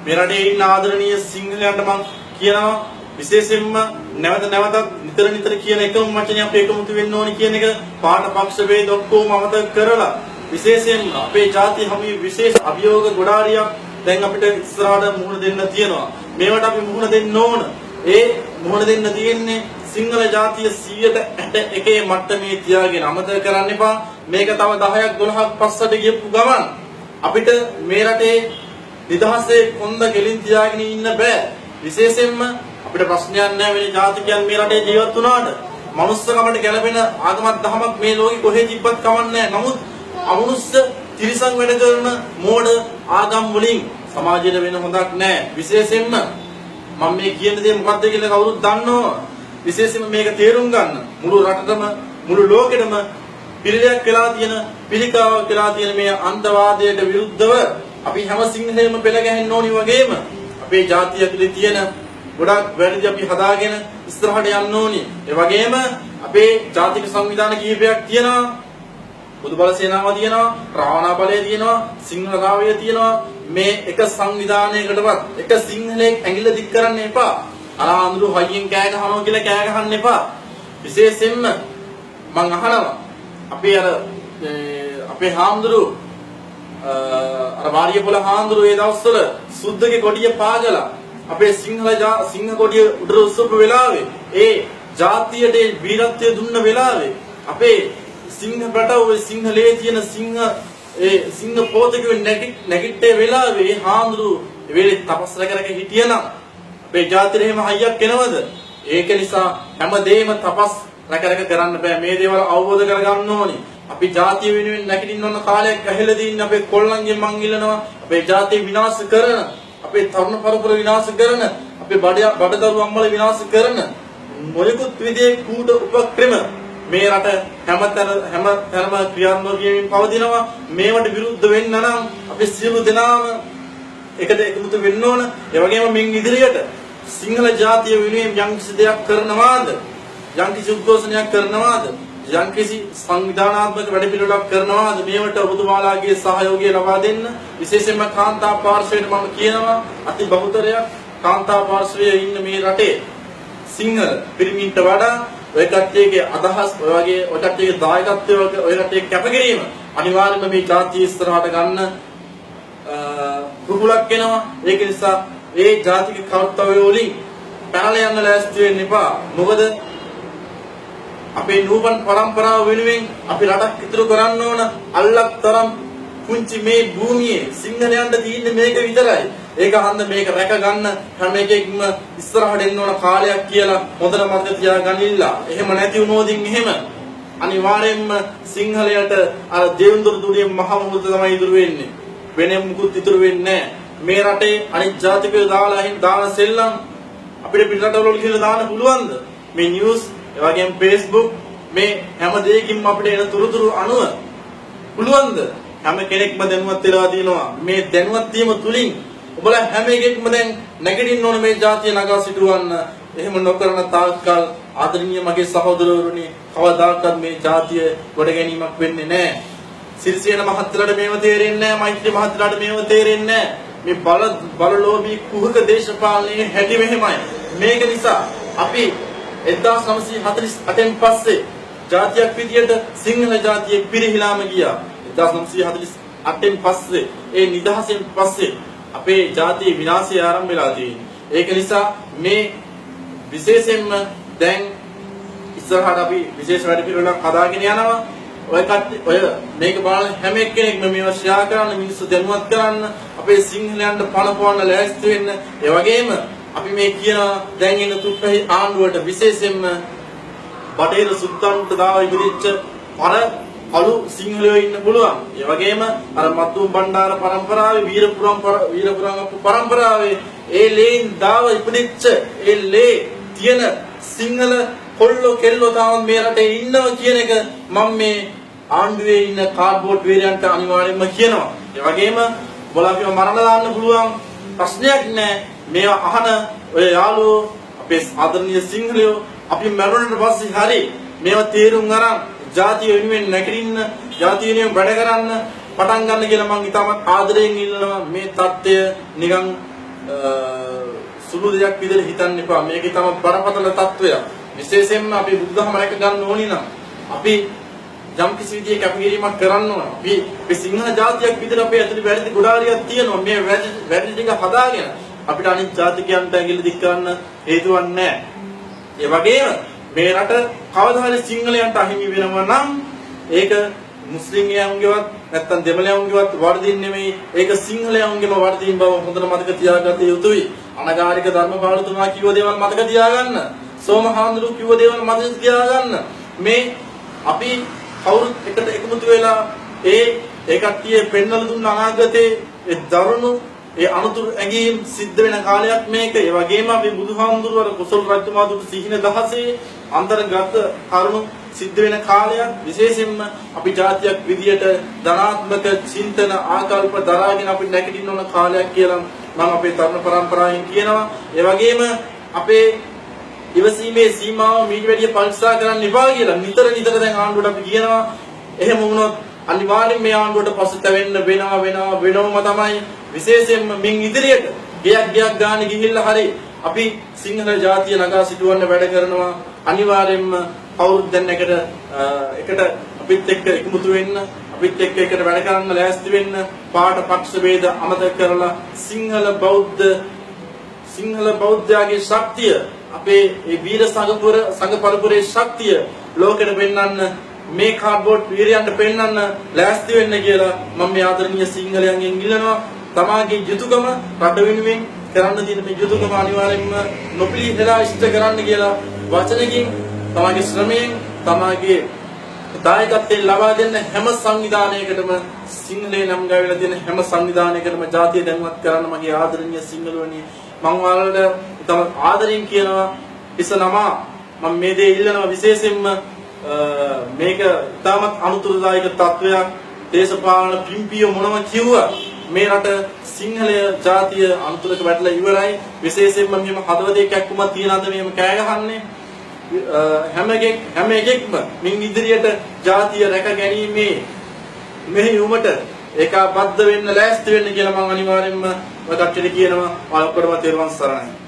මේ රටේ ඉන්න ආදරණීය සිංහලයන්ට මම කියනවා විශේෂයෙන්ම නැවත නිතර කියන එකම වචනේ අපි එකමුතු වෙන්න ඕනි කියන එක පාට පක්ෂ වේද ඔක්කොම අමතක කරලා විශේෂයෙන් අපේ ජාතිය හැමි විශේෂ අභියෝග ගොඩාරියක් දැන් අපිට ඉස්සරහට මුහුණ දෙන්න තියෙනවා. මේවට අපි මුහුණ දෙන්න ඕන. ඒ මුහුණ දෙන්න තියෙන්නේ සිංහල ජාතිය 100%ේ මට්ටමේ තියාගෙන අමතක කරන්න එපා. මේක තව 10ක් 12ක් පස්සට ගියපු ගමන් අපිට මේ රටේ නිදහසේ කොන්ද ගෙලින් තියාගෙන ඉන්න බෑ. විශේෂයෙන්ම අපිට ප්‍රශ්නයක් නැහැ වෙන ජාතිකයන් මේ රටේ ජීවත් වුණාට. මනුස්සකමට ගැලපෙන ආගමක් දහමක් මේ ලෝකෙ කොහෙ තිබ්බත් කමක් නැහැ. නමුත් අමනුෂ්‍ය තිරිසන් වැඩ කරන මෝඩ ආගම් වලින් සමාජයට වෙන හොඳක් නැහැ. විශේෂයෙන්ම මම මේ කියන දේ මොකක්ද කියලා කවුරුත් දන්නවා. විශේෂයෙන්ම මේක තේරුම් ගන්න මුළු රටටම මුළු ලෝකෙටම පිළිලයක් වෙලා තියෙන පිළිකාවක් වෙලා තියෙන මේ අන්තවාදයට විරුද්ධව අපි හැම සිංහලෙම පෙළ ගැහෙන්න ඕනි වගේම අපේ ජාතිය ඇතුලේ තියෙන ගොඩක් වැරදි අපි හදාගෙන ඉස්සරහට යන්න ඕනි. ඒ වගේම අපේ ජාතික සංවිධාන කිහිපයක් තියෙනවා. බුදුබල සේනාව තියෙනවා, රාවණා බලය තියෙනවා, සිංහල රාවය තියෙනවා. මේ එක සංවිධානයකටවත් එක සිංහලෙක් ඇඟිල්ල දික් කරන්න එපා. අනාඳුරු හයියෙන් කෑ ගහනවා කියලා කෑ ගහන්න එපා. විශේෂයෙන්ම මම අහනවා අපේ හාමුදුරු අර වාරියපොළ හාමුදුරු ඒ දවස්වල සුද්ධගේ කොඩිය පාගලා අපේ සිංහ කොඩිය උඩට උස්සපු වෙලාවේ ඒ ජාතියට වීරත්වය දුන්න වෙලාවේ අපේ සිංහ රටව සිංහලයේ තියෙන සිංහ පොතකෙ නැගිට්ටේ වෙලාවේ හාමුදුරු වෙලේ තපස් රැක හිටියනම් අපේ ජාතියට එහෙම හයියක් එනවද? ඒක නිසා හැමදේම තපස් රැක කරන්න බෑ. මේ දේවල් අවබෝධ කරගන්න ඕනි. අපි ජාතිය වෙනුවෙන් නැගිටින්න ඕන කාලයක් ඇහෙලා දින්න අපේ කොල්ලන්ගෙන් මං ඉල්ලනවා. අපේ ජාතිය විනාශ කරන, අපේ තරුණ පරපුර විනාශ කරන, අපේ බඩදරු අම්මලා විනාශ කරන මොනිකුත් විදිහේ කූට උපක්‍රම මේ රට හැමතැනම ක්‍රියාත්මක වෙමින් පවතිනවා. මේවට විරුද්ධ වෙන්න නම් අපි සියලු දෙනාම එකට එකමුතු වෙන්න ඕන. ඒ වගේම මින් ඉදිරියට සිංහල ජාතිය වෙනුවෙන් යම්කිසි දෙයක් කරනවාද? යම්කිසි උද්ඝෝෂණයක් කරනවාද? යම්කිසි සංවිධානාත්මක වැඩපිළිවෙලක් කරනවාද? මේවට ඔබතුමාලාගේ සහයෝගය ලබා දෙන්න. විශේෂයෙන්ම කාන්තා පාර්ශ්වයට මම කියනවා අති බහුතරයක් කාන්තා පාර්ශ්වයේ ඉන්න මේ රටේ සිංහල පිරිමින්ට වඩා ඔය කට්ටියගේ අදහස් ඔය වගේ ඔය කට්ටියගේ දායකත්වය ඔය කට්ටියගේ කැපකිරීම අනිවාර්යයෙන්ම මේ ජාතිය ඉස්සරහට ගන්න කුකුලක් වෙනවා. ඒක නිසා ඒ ජාතික කර්තව්‍ය වලින් පැනලා යන්න ලෑස්ති වෙන්න එපා. මොකද අපේ නූපන් පරම්පරාව වෙනුවෙන් අපි රටක් ඉතුරු කරන්න ඕන. අල්ලක් තරම් පුංචි මේ භූමියේ සිංහලයන්ට තියෙන්නේ මේක විතරයි. ඒක හන්ද මේක රැක ගන්න හැම එකෙක්ම ඉස්සරහට එන්න ඕන කාලයක් කියලා හොඳට මතක තියාගන්නilla. එහෙම නැති වුණොතින් එහෙම අනිවාර්යයෙන්ම සිංහලයට අර දේවුන්දුරු දුරිය මහ මුහුද තමයි ඉතුරු වෙන්නේ. වෙන මුකුත් ඉතුරු වෙන්නේ නැහැ. මේ රටේ අනිත් ජාතිකයෝ දාන සෙල්ලම් අපිට පිටරටවල කියලා දාන්න පුළුවන්ද? මේ නිවුස් ඒ වගේම Facebook මේ හැම දෙයකින්ම අපිට එන තුරුතුරු අනුව පුළුවන්ද? හැම කෙනෙක්ම දැනුවත් වෙලා තියෙනවා. මේ දැනුවත් වීම තුලින් ඔබලා හැම එකෙක්ම දැන් නැගිටින්න ඕන මේ ජාතිය නගා සිටවන්න. එහෙම නොකරන තාක්කල් ආදරණීය මගේ සහෝදරවරුනි කවදාකවත් මේ ජාතිය ගොඩ ගැනීමක් වෙන්නේ නැහැ. සිරිසේන මහත්තයාට මේව තේරෙන්නේ නැහැ. මෛත්‍රී මහත්තයාට මේව තේරෙන්නේ නැහැ. මේ බලලෝභී කුහක දේශපාලනයේ හැටි මෙහෙමයි. මේක නිසා අපි 1948න් පස්සේ ජාතියක් විදියට සිංහල ජාතිය පිරිහිලාම ගියා. 1948න් පස්සේ ඒ නිදහසෙන් පස්සේ අපේ ජාතිය විනාශය ආරම්භ වෙලා තියෙනවා. ඒක නිසා මේ විශේෂයෙන්ම දැන් ඉස්සරහට අපි විශේෂ වැඩ පිළිවෙලක් හදාගෙන යනවා. ඔය මේක බලන හැම එක්කෙනෙක්ම මේව ෂෙයා කරන්න, මිනිස්සු දැනුවත් කරන්න, අපේ සිංහලයන්ට පණපවන්න ලෑස්ති වෙන්න. ඒ වගේම අපි මේ කියන දැන් ඉන්න තුප්පහි ආණ්ඩුවට විශේෂයෙන්ම බටේර සුද්දන්ට දාව ඉදිරිච්ච අලු සිංහලයෝ ඉන්න පුළුවන්. ඒ වගේම අර මත්තුම් බණ්ඩාර පරම්පරාවේ වීරපුරම් පරම්පරාවේ ඒ ලේන් දාව ඉපදිච්ච ඒ ලේ තියෙන සිංහල කොල්ලෝ කෙල්ලෝ තාම මේ රටේ ඉන්නවා කියන එක මම මේ ආණ්ඩුවේ ඉන්න කාඩ්බෝඩ් වීරයන්ට අනිවාර්යයෙන්ම කියනවා. ඒ වගේම බොලාපිව මරණ දාන්න පුළුවන් ප්‍රශ්නයක් නෑ. මේවා අහන ඔය යාළුවෝ අපේ ආදරණීය සිංහලයෝ අපි මරුණට පස්සේ හරි මේවා තේරුම් අරන් ජාතිය වෙනුවෙන් නැගිටින්න, ජාතිය වෙනුවෙන් වැඩ කරන්න පටන් ගන්න කියලා මම ඉතාමත් ආදරයෙන් ඉල්ලනවා. මේ தත්ත්වය නිකන් සුළු දෙයක් විදිහට හිතන්න එපා. මේකේ තම බරපතල තත්වයක්. විශේෂයෙන්ම අපි බුදුදහම රැක ගන්න ඕනි නම් අපි යම් කිසි විදිහේ කැපකිරීමක් කරන්න ඕන. අපි සිංහල ජාතියක් විදිහට අපේ ඇතුළේ වැරදි ගොඩාරියක් තියෙනවා. මේ වැරදි ටික හදාගෙන අපිට අනිත් ජාතිකයන්ට ඇඟිලි දික් කරන්න හේතුවක් නැහැ. ඒ වගේම මේ රට කවදා හරි සිංහලයන්ට අහිමි වෙනවා නම් ඒක මුස්ලිම්යන්ගේවත් නැත්නම් දෙමළයන්ගේවත් වර්ධින් නෙමෙයි. ඒක සිංහලයන්ගේම වර්ධින් බව හොඳට මතක තියාගත යුතුයි. අනගාരിക ධර්මපාලතුමා කිව්ව දේවල් මතක තියාගන්න. සෝමහාඳුරු කිව්ව දේවල් මතක තියාගන්න. මේ අපි කවුරුත් එකට එකමුතු වෙලා ඒ කට්ටිය පෙන්වලා දුන්න අනාගතේ ඒ දරුණු ඒ අනුතුරු ඇඟීම් සිද්ධ වෙන කාලයක් මේක. ඒ වගේම අපි බුදුහාමුදුරුවෝ කුසල රජතුමා දුටු සිහින දහසේ අන්තර්ගත කරුණු සිද්ධ වෙන කාලයක්. විශේෂයෙන්ම අපි ජාතියක් විදියට ධනාත්මක චින්තන ආකල්ප දරාගෙන අපි නැගිටින්න ඕන කාලයක් කියලා මම අපේ තරුණ පරම්පරාවෙන් කියනවා. ඒ වගේම අපේ ඉවසීමේ සීමාව මීට වැඩිය පරික්ෂා කරන්න එපා කියලා නිතර දැන් ආණ්ඩුවට අපි කියනවා. එහෙම වුණොත් අනිවාර්යෙන් මේ ආණ්ඩුවට පසුතැවෙන්න වෙනවම තමයි. විශේෂයෙන්ම මින් ඉදිරියට ගයක් ගානේ ගිහිල්ලා හරි අපි සිංහල ජාතිය නගා සිටවන්න වැඩ කරනවා. අනිවාර්යෙන්ම කවුරුත් දැන් එකට අපිත් එක්ක එකමුතු වෙන්න, අපිත් එක්ක එකට වැඩ කරන්න ලෑස්ති වෙන්න, පාට පක්ෂ ભેද අමතක කරලා සිංහල බෞද්ධයාගේ ශක්තිය, අපේ මේ වීර සංඝ පරපුරේ ශක්තිය ලෝකෙට පෙන්වන්න, මේ කාඩ්බෝඩ් වීරයන්ට පෙන්වන්න ලෑස්ති වෙන්න කියලා මම මේ ආදරණීය සිංහලයන්ගෙන් ඉල්ලනවා. තමාගේ යුතුයකම රට වෙනුවෙන් කරන්න තියෙන මේ යුතුයකම අනිවාර්යෙන්ම නොපිළිහෙලා ඉෂ්ට කරන්න කියලා වචනකින්, තමාගේ ශ්‍රමයෙන්, තමාගේ දායකත්වයෙන් ලබා දෙන්න හැම සංවිධානයකටම, සිංහලේ නම් ගාවිලා තියෙන හැම සංවිධානයකටම ජාතිය දැනුවත් කරන්න මගේ ආදරණීය සිංහලවනි මම ඔයාලට තම ආදරෙන් කියනවා. ඉස්සනමා මම මේ දේ ඉල්ලනවා. විශේෂයෙන්ම මේක ඉතාමත් අනුතුරුදායක තත්වයක්. දේශපාලන පිම්පිය මොනම කිව්වා මේ රට සිංහලය ජාතිය අනුතුරක වැටලා ඉවරයි. විශේෂයෙන්ම මෙහෙම හදවතේ කැක්කුමක් තියනද මෙහෙම කෑ ගහන්නේ. හැම එකෙක්ම මින් ඉදිරියට ජාතිය රැක ගැනීමේ මෙහෙයුමට ඒකාබද්ධ වෙන්න ලෑස්ති වෙන්න කියලා මම අනිවාර්යෙන්ම ඔය කට්ටියට කියනවා. ඔයාලට තෙරුවන් සරණයි.